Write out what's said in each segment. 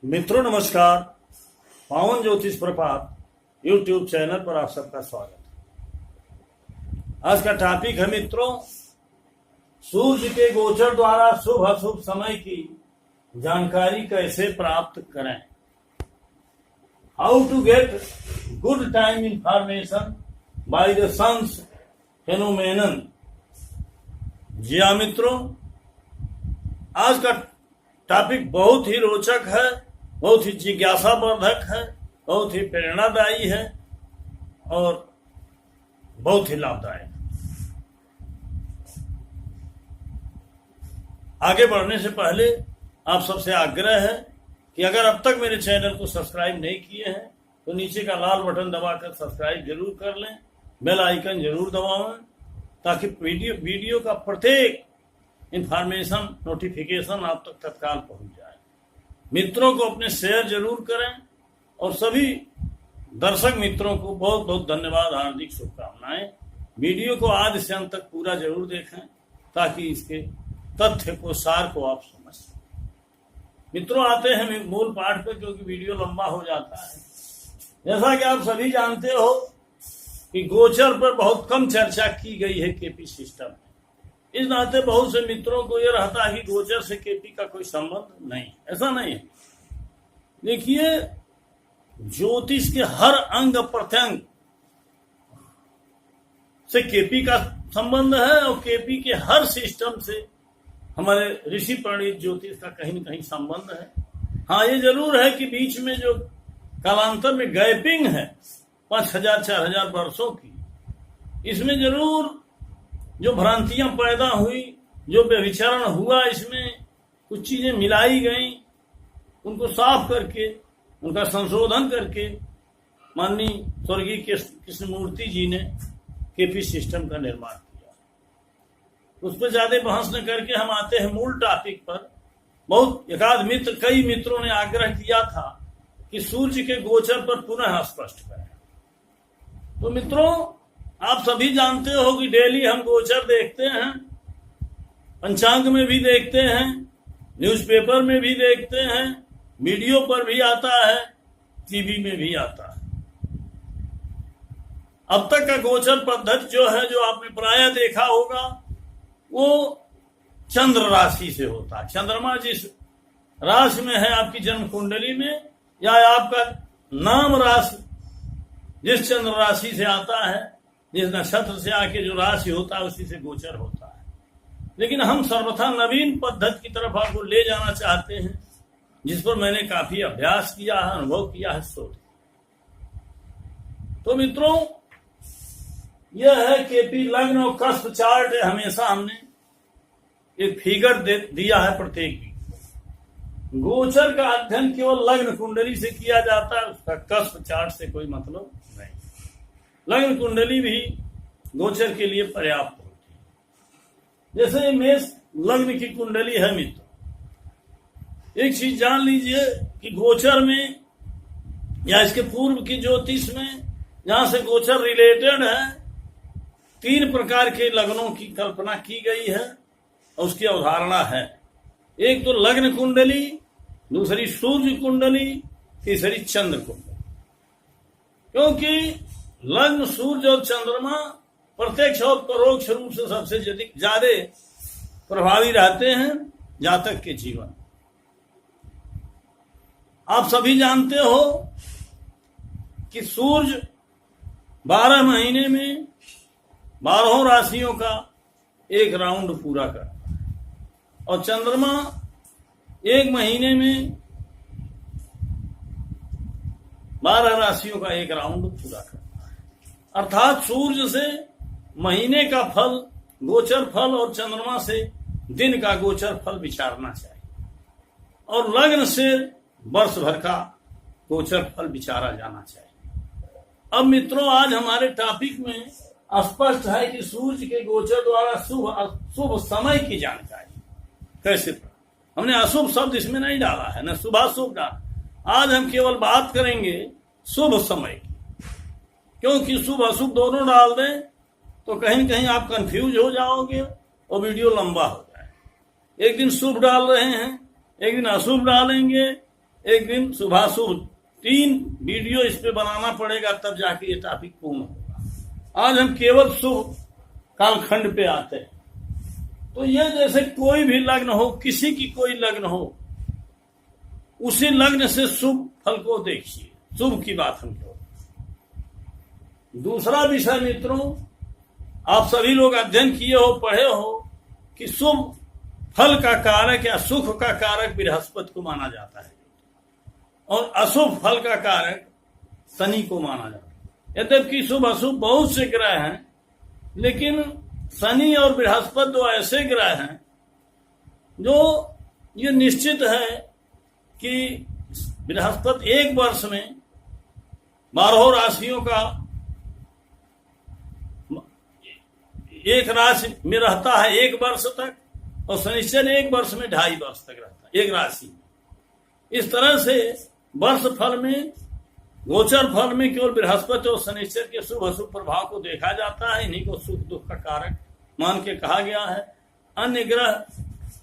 मित्रों नमस्कार। पावन ज्योतिष प्रभात यूट्यूब चैनल पर आप सबका स्वागत है। आज का टॉपिक है मित्रों, सूर्य के गोचर द्वारा शुभ अशुभ समय की जानकारी कैसे प्राप्त करें। How to get good time information by the sun's phenomenon. जी हाँ मित्रों, आज का टॉपिक बहुत ही रोचक है, बहुत ही जिज्ञासावर्धक है, बहुत ही प्रेरणादायी है और बहुत ही लाभदायक। आगे बढ़ने से पहले आप सबसे आग्रह है कि अगर अब तक मेरे चैनल को सब्सक्राइब नहीं किए हैं तो नीचे का लाल बटन दबाकर सब्सक्राइब जरूर कर लें, बेल आइकन जरूर दबाएं ताकि वीडियो का प्रत्येक इंफॉर्मेशन नोटिफिकेशन आप तक तत्काल पहुंच जाए। मित्रों को अपने शेयर जरूर करें और सभी दर्शक मित्रों को बहुत बहुत धन्यवाद, हार्दिक शुभकामनाएं। वीडियो को आदि से अंत तक पूरा जरूर देखें ताकि इसके तथ्य को, सार को आप समझ सकें। मित्रों आते हैं मूल पाठ पर, क्योंकि वीडियो लंबा हो जाता है। जैसा कि आप सभी जानते हो कि गोचर पर बहुत कम चर्चा की गई है केपी सिस्टम में। इस नाते बहुत से मित्रों को यह रहता है कि गोचर से केपी का कोई संबंध नहीं। ऐसा नहीं है। देखिए, ज्योतिष के हर अंग प्रत्यंग से केपी का संबंध है और केपी के हर सिस्टम से हमारे ऋषि प्रणीत ज्योतिष का कहीं न कहीं संबंध है। हाँ, ये जरूर है कि बीच में जो कालांतर में गैपिंग है 5000-4000 वर्षों की, इसमें जरूर जो भ्रांतियां पैदा हुई, जो व्यभिचारण हुआ, इसमें कुछ चीजें मिलाई गई, उनको साफ करके, उनका संशोधन करके माननीय स्वर्गीय कृष्णमूर्ति जी ने केपी सिस्टम का निर्माण किया। उस पर ज्यादा बहस न करके हम आते हैं मूल टॉपिक पर। बहुत कई मित्रों ने आग्रह किया था कि सूर्य के गोचर पर पुनः स्पष्ट करें। तो मित्रों, आप सभी जानते हो कि डेली हम गोचर देखते हैं, पंचांग में भी देखते हैं, न्यूज़पेपर में भी देखते हैं, वीडियो पर भी आता है, टीवी में भी आता है। अब तक का गोचर पद्धति जो है, जो आपने प्रायः देखा होगा, वो चंद्र राशि से होता है। चंद्रमा जिस राशि में है आपकी जन्म कुंडली में, या आपका नाम राशि जिस चंद्र राशि से आता है, जिस नक्षत्र से आके जो राशि होता है, उसी से गोचर होता है। लेकिन हम सर्वथा नवीन पद्धति की तरफ आपको ले जाना चाहते हैं, जिस पर मैंने काफी अभ्यास किया है, अनुभव किया है, शोध। तो मित्रों, यह है केपी लग्न और कस्प चार्ट। हमेशा हमने एक फिगर दिया है प्रत्येक की। गोचर का अध्ययन केवल लग्न कुंडली से किया जाता है, उसका कस्प चार्ट से कोई मतलब नहीं। लग्न कुंडली भी गोचर के लिए पर्याप्त होती है। जैसे मेष लग्न की कुंडली है मित्र, एक चीज जान लीजिए कि गोचर में या इसके पूर्व की ज्योतिष में, जहां से गोचर रिलेटेड है, 3 प्रकार के लग्नों की कल्पना की गई है और उसकी अवधारणा है। एक तो लग्न कुंडली, दूसरी सूर्य कुंडली, तीसरी चंद्र कुंडली। क्योंकि लग्न, सूर्य और चंद्रमा प्रत्यक्ष और परोक्ष रूप से सबसे ज्यादा प्रभावी रहते हैं जातक के जीवन। आप सभी जानते हो कि सूर्य 12 महीने में 12 राशियों का एक राउंड पूरा करता है और चंद्रमा 1 महीने में 12 राशियों का एक राउंड पूरा करता है। अर्थात सूर्य से महीने का फल, गोचर फल, और चंद्रमा से दिन का गोचर फल विचारना चाहिए और लग्न से वर्ष भर का गोचर फल विचारा जाना चाहिए। अब मित्रों, आज हमारे टॉपिक में स्पष्ट है कि सूर्य के गोचर द्वारा शुभ समय की जानकारी कैसे। हमने अशुभ शब्द इसमें नहीं डाला है, न शुभाशुभ डाला। आज हम केवल बात करेंगे शुभ समय की, क्योंकि शुभ अशुभ दोनों डाल दें तो कहीं कहीं आप कंफ्यूज हो जाओगे और वीडियो लंबा हो जाए। एक दिन शुभ डाल रहे हैं, एक दिन अशुभ डालेंगे, एक दिन सुबह शुभ 3 वीडियो इस पे बनाना पड़ेगा, तब जाके ये टॉपिक पूर्ण होगा। आज हम केवल शुभ कालखंड पे आते हैं। तो ये जैसे कोई भी लग्न हो, किसी की कोई लग्न हो, उसी लग्न से शुभ फल को देखिए, शुभ की बात हम करो। दूसरा विषय मित्रों, आप सभी लोग अध्ययन किए हो, पढ़े हो कि शुभ फल का कारक या सुख का कारक बृहस्पति को माना जाता है और अशुभ फल का कारक शनि को माना जाता है। यद्यपि शुभ अशुभ बहुत से ग्रह हैं, लेकिन शनि और बृहस्पति दो ऐसे ग्रह हैं जो ये निश्चित है कि बृहस्पति एक वर्ष में 12 राशियों का एक राशि में रहता है 1 वर्ष तक, और शनिश्चर 1 वर्ष में 2.5 वर्ष तक रहता है एक राशि में। इस तरह से वर्ष फल में, गोचर फल में केवल बृहस्पति और शनिश्चर के शुभ अशुभ प्रभाव को देखा जाता है। इन्हीं को सुख दुख का कारक मान के कहा गया है। अन्य ग्रह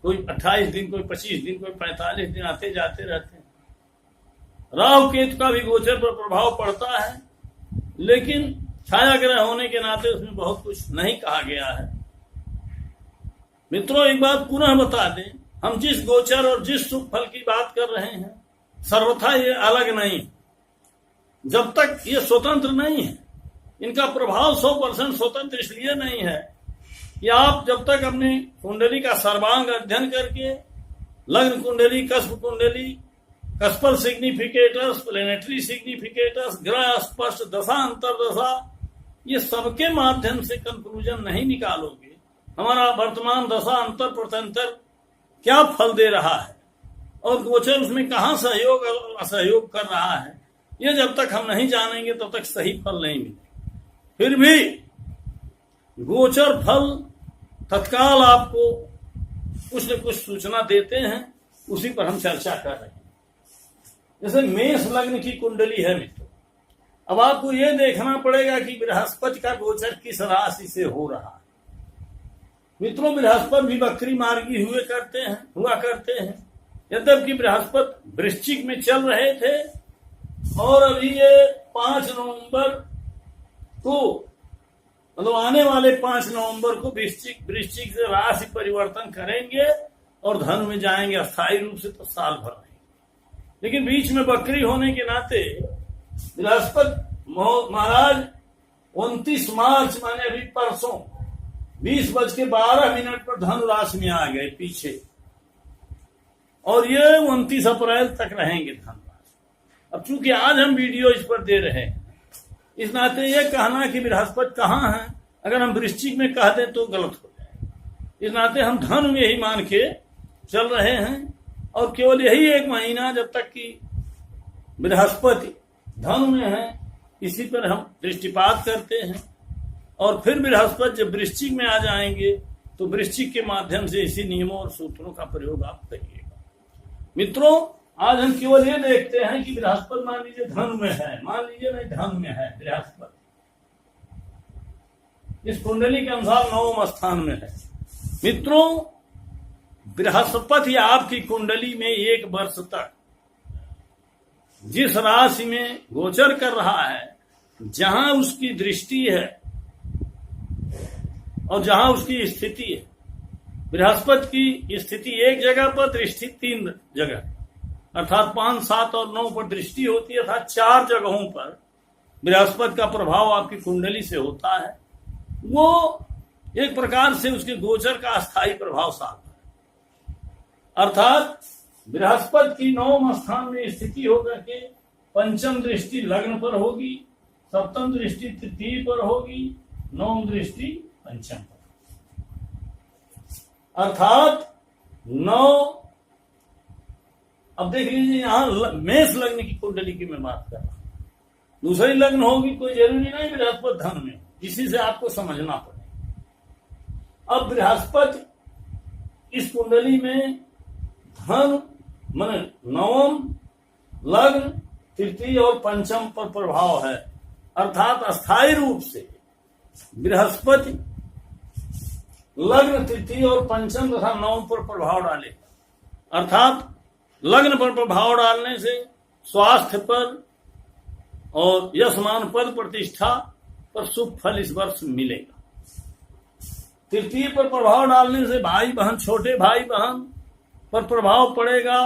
कोई 28 दिन, कोई 25 दिन, कोई 45 दिन आते जाते रहते हैं। राहु केतु का भी गोचर पर प्रभाव पड़ता है, लेकिन छाया ग्रह होने के नाते उसमें बहुत कुछ नहीं कहा गया है। मित्रों, एक बात पुनः बता दें, हम जिस गोचर और जिस शुभ फल की बात कर रहे हैं, सर्वथा ये अलग नहीं, जब तक ये स्वतंत्र नहीं है। इनका प्रभाव 100% स्वतंत्र इसलिए नहीं है कि आप जब तक अपनी कुंडली का सर्वांग अध्ययन करके लग्न कुंडली, कस्प कुंडली, कस्पल सिग्निफिकेटर्स, प्लेनेटरी सिग्निफिकेटर्स, ग्रह स्पष्ट दशा, अंतरदशा, ये सबके माध्यम से कंक्लूजन नहीं निकालोगे हमारा वर्तमान दशा अंतर प्रत्यंतर क्या फल दे रहा है और गोचर उसमें कहाँ सहयोग और असहयोग कर रहा है, ये जब तक हम नहीं जानेंगे तब तक सही फल नहीं मिलेगा। फिर भी गोचर फल तत्काल आपको कुछ न कुछ सूचना देते हैं, उसी पर हम चर्चा कर रहे हैं। जैसे मेष लग्न की कुंडली है मित्रों, अब आपको यह देखना पड़ेगा कि बृहस्पति का गोचर किस राशि से हो रहा है। मित्रों, बृहस्पति भी वक्री मार्गी हुआ करते हैं। यद्यपि बृहस्पति वृश्चिक में चल रहे थे और अभी ये 5 नवंबर को, मतलब आने वाले 5 नवंबर को वृश्चिक से राशि परिवर्तन करेंगे और धनु में जाएंगे अस्थायी रूप से, तो साल भर रहेंगे। लेकिन बीच में वक्री होने के नाते बृहस्पति महाराज 29 मार्च माने अभी परसों 20:12 पर धनु राशि में आ गए पीछे, और ये 29 अप्रैल तक रहेंगे धनु राशि। अब चूंकि आज हम वीडियो इस पर दे रहे हैं, इस नाते ये कहना कि बृहस्पति कहाँ है, अगर हम वृश्चिक में कह दें तो गलत हो जाएगा। इस नाते हम धनु में ही मान के चल रहे हैं, और केवल यही 1 महीना जब तक कि बृहस्पति धनु में है, इसी पर हम दृष्टिपात करते हैं। और फिर बृहस्पति जब वृश्चिक में आ जाएंगे तो वृश्चिक के माध्यम से इसी नियमों और सूत्रों का प्रयोग आप करिएगा। मित्रों, आज हम केवल ये देखते हैं कि बृहस्पति मान लीजिए धनु में है, मान लीजिए नहीं धनु में है बृहस्पति, इस कुंडली के अनुसार 9वें स्थान में है। मित्रों, बृहस्पति आपकी कुंडली में 1 वर्ष तक जिस राशि में गोचर कर रहा है, जहां उसकी दृष्टि है और जहां उसकी स्थिति है, बृहस्पति की स्थिति एक जगह पर, दृष्टि 3 जगह, अर्थात 5, 7 और 9 पर दृष्टि होती है, अर्थात 4 जगहों पर बृहस्पति का प्रभाव आपकी कुंडली से होता है। वो एक प्रकार से उसके गोचर का अस्थायी प्रभाव साधता है, अर्थात बृहस्पति की 9वें स्थान में स्थिति होकर के 5म दृष्टि लग्न पर होगी, 7म दृष्टि तृतीय पर होगी, 9वीं दृष्टि 5म पर, अर्थात 9। अब देख लीजिए, यहां मेष लग्न की कुंडली की मैं बात कर रहा हूं, दूसरी लग्न होगी, कोई जरूरी नहीं बृहस्पति धन में, इसी से आपको समझना पड़ेगा। अब बृहस्पति इस कुंडली में धन माने 9वीं लग्न, तृतीय और 5म पर प्रभाव है, अर्थात अस्थायी रूप से बृहस्पति लग्न, तृतीय और 5म तथा 9वीं पर प्रभाव डालेगा। अर्थात लग्न पर प्रभाव डालने से स्वास्थ्य पर और यशमान पद प्रतिष्ठा पर शुभ फल इस वर्ष मिलेगा। तृतीय पर प्रभाव डालने से भाई बहन, छोटे भाई बहन पर प्रभाव पड़ेगा,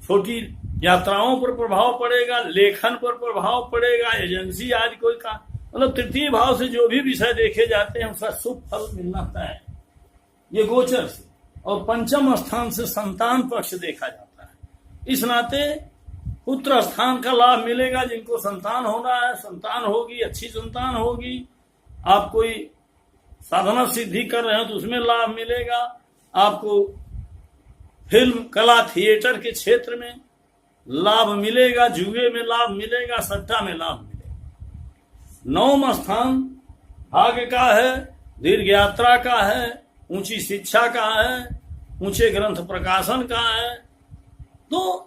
छोटी यात्राओं पर प्रभाव पड़ेगा, लेखन पर प्रभाव पड़ेगा, एजेंसी आदि कोई का मतलब तृतीय भाव से जो भी विषय देखे जाते हैं उसका शुभ फल मिलना तय है, ये गोचर से। और पंचम स्थान से संतान पक्ष देखा जाता है, इस नाते पुत्र स्थान का लाभ मिलेगा। जिनको संतान होना है, संतान होगी, अच्छी संतान होगी। आप कोई साधना सिद्धि कर रहे हो तो उसमें लाभ मिलेगा। आपको फिल्म, कला, थिएटर के क्षेत्र में लाभ मिलेगा, जुए में लाभ मिलेगा, सट्टा में लाभ मिलेगा। नवम स्थान भाग्य का है, दीर्घ यात्रा का है, ऊंची शिक्षा का है, ऊंचे ग्रंथ प्रकाशन का है, तो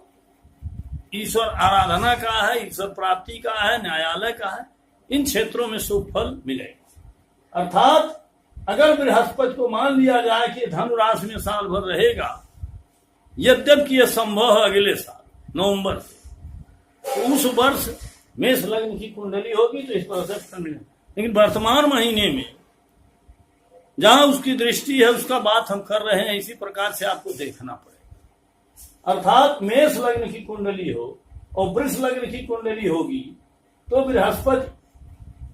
ईश्वर आराधना का है, ईश्वर प्राप्ति का है, न्यायालय का है। इन क्षेत्रों में शुभ फल मिलेगा। अर्थात अगर बृहस्पति को मान लिया जाए कि धनु राशि में साल भर रहेगा, यद्यपि यह संभव है अगले साल नवंबर से, तो उस वर्ष मेष लग्न की कुंडली होगी तो इस पर असर फल मिलेगा। लेकिन वर्तमान महीने में जहां उसकी दृष्टि है उसका बात हम कर रहे हैं, इसी प्रकार से आपको देखना पड़ेगा। अर्थात मेष लग्न की कुंडली हो और वृष लग्न की कुंडली होगी तो बृहस्पति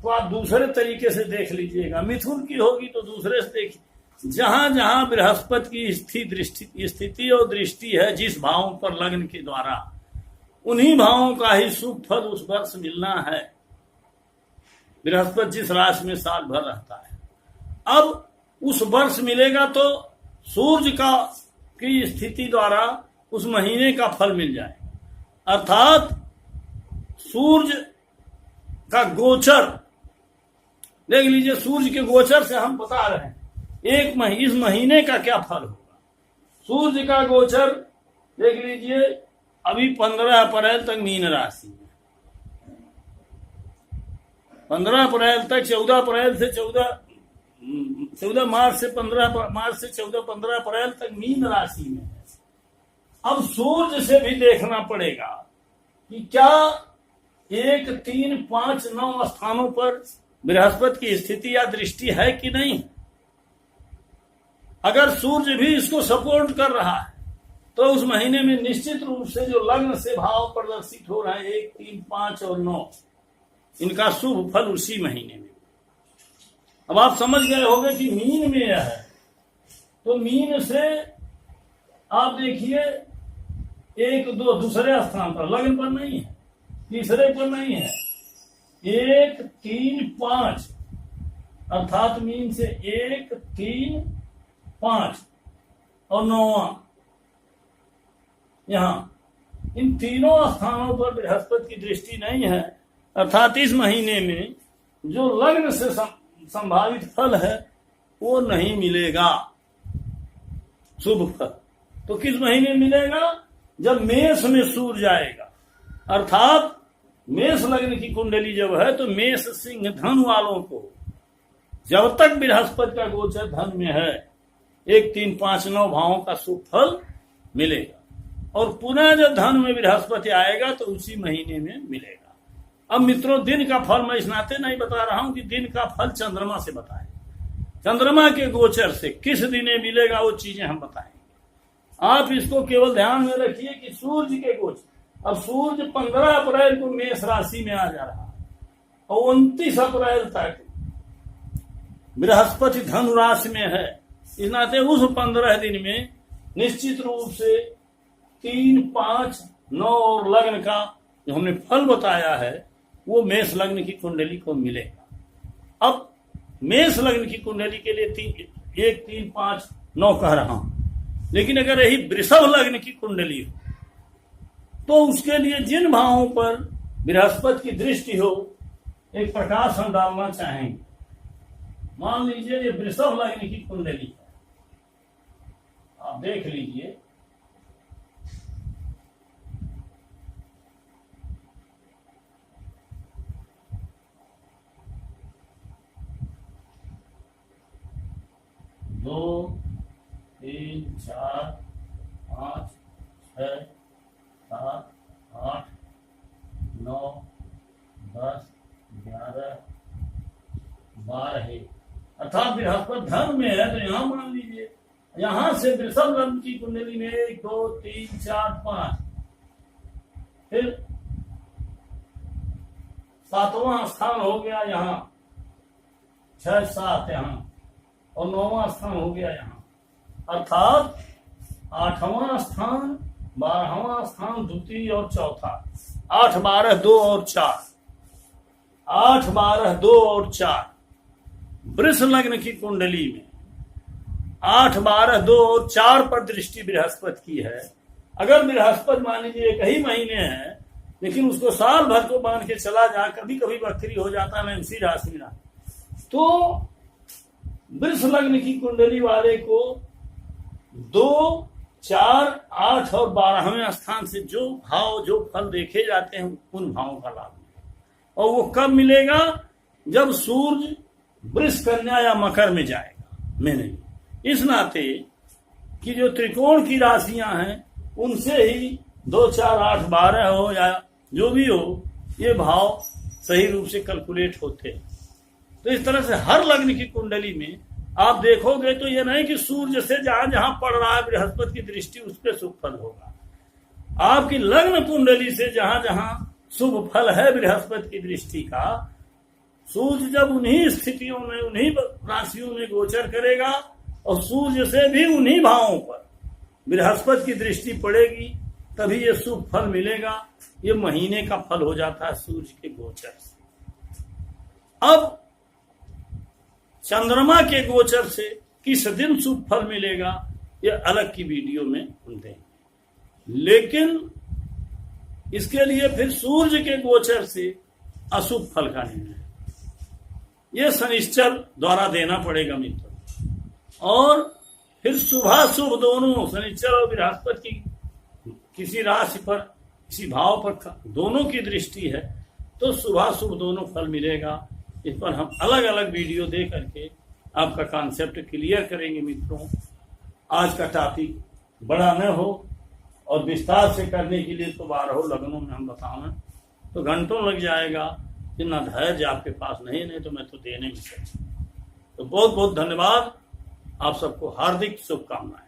तो आप दूसरे तरीके से देख लीजिएगा, मिथुन की होगी तो दूसरे से देखिए। जहां जहां बृहस्पति की स्थिति और दृष्टि है जिस भावों पर लग्न के द्वारा, उन्हीं भावों का ही शुभ फल उस वर्ष मिलना है। बृहस्पति जिस राशि में साल भर रहता है, अब उस वर्ष मिलेगा तो सूर्य का की स्थिति द्वारा उस महीने का फल मिल जाए। अर्थात सूर्य का गोचर देख लीजिए, सूर्य के गोचर से हम बता रहे हैं इस महीने का क्या फल होगा। सूर्य का गोचर देख लीजिए, अभी 15 अप्रैल तक मीन राशि में, 15 अप्रैल तक, 14 अप्रैल से 14 मार्च से 15 मार्च से 15 अप्रैल तक मीन राशि में है। अब सूर्य से भी देखना पड़ेगा कि क्या 1, 3, 5, 9 स्थानों पर बृहस्पति की स्थिति या दृष्टि है कि नहीं। अगर सूर्य भी इसको सपोर्ट कर रहा है तो उस महीने में निश्चित रूप से जो लग्न से भाव प्रदर्शित हो रहे हैं 1, 3, 5 और 9, इनका शुभ फल उसी महीने में। अब आप समझ गए होंगे कि मीन में यह है, तो मीन से आप देखिए 1, 2 दूसरे स्थान पर, लग्न पर नहीं है, तीसरे पर नहीं है, 1, 3, 5, अर्थात मीन से 1, 3, 5 और 9वां यहां, इन तीनों स्थानों पर बृहस्पति की दृष्टि नहीं है। अर्थात इस महीने में जो लग्न से संभावित फल है वो नहीं मिलेगा, शुभ फल। तो किस महीने मिलेगा? जब मेष में सूर्य जाएगा। अर्थात मेष लग्न की कुंडली जब है तो मेष, सिंह, धन वालों को जब तक बृहस्पति का गोचर धन में है 1, 3, 5, 9 भावों का शुभ फल मिलेगा। और पुनः जब धन में बृहस्पति आएगा तो उसी महीने में मिलेगा। अब मित्रों, दिन का फल मैं इस नाते नहीं बता रहा हूं कि दिन का फल चंद्रमा से बताएं। चंद्रमा के गोचर से किस दिन मिलेगा वो चीजें हम बताएंगे। आप इसको केवल ध्यान में रखिए कि सूर्य के गोचर, अब सूर्य 15 अप्रैल को मेष राशि में आ जा रहा है और 29 अप्रैल तक बृहस्पति धनु राशि में है। इस नाते उस 15 दिन में निश्चित रूप से 3, 5, 9 और लग्न का जो हमने फल बताया है वो मेष लग्न की कुंडली को मिलेगा। अब मेष लग्न की कुंडली के लिए 1, 3, 5, 9 कह रहा हूं, लेकिन अगर यही वृषभ लग्न की कुंडली हो तो उसके लिए जिन भावों पर बृहस्पति की दृष्टि हो एक प्रकाश हम डालना चाहेंगे। मान लीजिए ये वृषभ लग्न की कुंडली है, आप देख लीजिए। दो, 3, 4, 5, 6, 7, 8, 9, 10, 11, 12 अर्थात बृहस्पति धर्म में है। तो यहाँ मान लीजिए यहां से वृषभ लग्न की कुंडली में 1, 2, 3, 4, 5, फिर 7वां स्थान हो गया यहाँ, 6, 7 यहाँ, और 9वां स्थान हो गया यहाँ, अर्थात 8वां स्थान, 12वां स्थान, द्वितीय और चौथा, 8, 12, 2 और 4, 8, 12, 2 और 4 वृष लग्न की कुंडली में 8, 12, 2 और 4 पर दृष्टि बृहस्पति की है। अगर बृहस्पति मान लीजिए एक ही महीने है, लेकिन उसको साल भर को मान के चला जा, कभी कभी वक्री हो जाता है मेषी राशि में, तो वृष लग्न की कुंडली वाले को 2, 4, 8 और 12वें स्थान से जो भाव, जो फल देखे जाते हैं उन भावों का लाभ मिलेगा। और वो कब मिलेगा? जब सूर्य वृष, कन्या या मकर में जाएगा। में नहीं, इस नाते कि जो त्रिकोण की राशियां हैं उनसे ही 2, 4, 8, 12 हो या जो भी हो, ये भाव सही रूप से कैलकुलेट होते हैं। तो इस तरह से हर लग्न की कुंडली में आप देखोगे तो ये नहीं कि सूर्य से जहां जहां पड़ रहा है बृहस्पति की दृष्टि उस पर शुभ फल होगा। आपकी लग्न कुंडली से जहां जहां शुभ फल है बृहस्पति की दृष्टि का, सूर्य जब उन्हीं स्थितियों में, उन्हीं राशियों में गोचर करेगा और सूर्य से भी उन्हीं भावों पर बृहस्पति की दृष्टि पड़ेगी, तभी ये शुभ फल मिलेगा। ये महीने का फल हो जाता है सूर्य के गोचर से। अब चंद्रमा के गोचर से किस दिन शुभ फल मिलेगा, ये अलग की वीडियो में देंगे, लेकिन इसके लिए फिर सूर्य के गोचर से अशुभ फल का निर्णय ये शनिश्चर द्वारा देना पड़ेगा मित्र। और फिर शुभ दोनों, शनिश्चर और बृहस्पति की किसी राशि पर, किसी भाव पर दोनों की दृष्टि है, तो शुभ दोनों फल मिलेगा। इस पर हम अलग अलग वीडियो दे करके आपका कॉन्सेप्ट क्लियर करेंगे मित्रों। आज का टॉपिक बड़ा न हो और विस्तार से करने के लिए तो 12 लग्नों में हम बताएं तो घंटों लग जाएगा, इतना धैर्य आपके पास नहीं तो मैं तो देने में सकता। तो बहुत बहुत धन्यवाद, आप सबको हार्दिक शुभकामनाएं।